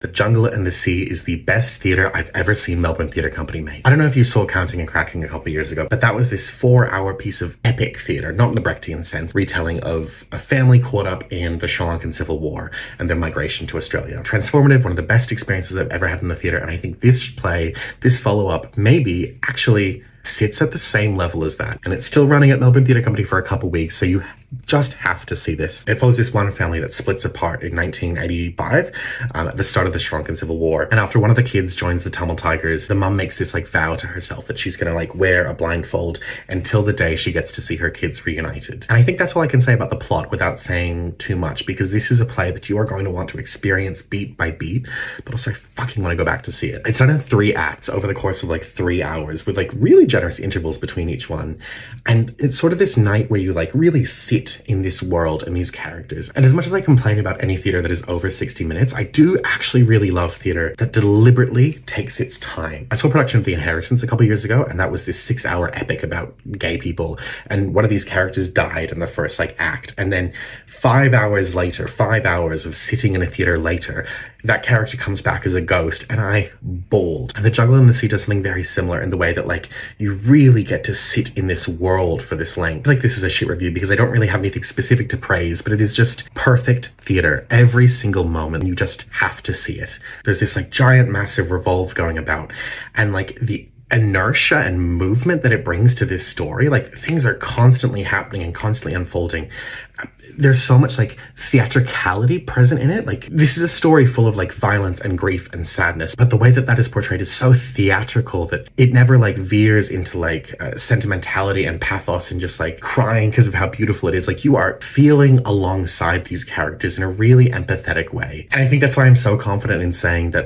The Jungle and the Sea is the best theatre I've ever seen Melbourne Theatre Company make. I don't know if you saw Counting and Cracking a couple of years ago, but that was this 4-hour piece of epic theatre, not in the Brechtian sense, retelling of a family caught up in the Sri Lankan Civil War and their migration to Australia. Transformative, one of the best experiences I've ever had in the theatre, and I think this play, this follow-up, maybe actually sits at the same level as that. And it's still running at Melbourne Theatre Company for a couple weeks, so you just have to see this. It follows this one family that splits apart in 1985 at the start of the Sri Lankan Civil War. And after one of the kids joins the Tamil Tigers, the mum makes this vow to herself that she's gonna wear a blindfold until the day she gets to see her kids reunited. And I think that's all I can say about the plot without saying too much, because this is a play that you are going to want to experience beat by beat, but also I fucking want to go back to see it. It's done in 3 acts over the course of 3 hours with really generous intervals between each one. And it's sort of this night where you really sit in this world and these characters. And as much as I complain about any theatre that is over 60 minutes, I do actually really love theatre that deliberately takes its time. I saw a production of The Inheritance a couple years ago, and that was this 6-hour epic about gay people. And one of these characters died in the first act. And then 5 hours later, 5 hours of sitting in a theatre later, that character comes back as a ghost, and I bawled. And The Jungle and the Sea does something very similar in the way that you really get to sit in this world for this length. This is a shit review because I don't really have anything specific to praise, but it is just perfect theatre. Every single moment, you just have to see it. There's this giant massive revolve going about, and the inertia and movement that it brings to this story, things are constantly happening and constantly unfolding. There's so much theatricality present in it. This is a story full of violence and grief and sadness, but the way that that is portrayed is so theatrical that it never veers into sentimentality and pathos and just crying because of how beautiful it is. You are feeling alongside these characters in a really empathetic way. And I think that's why I'm so confident in saying that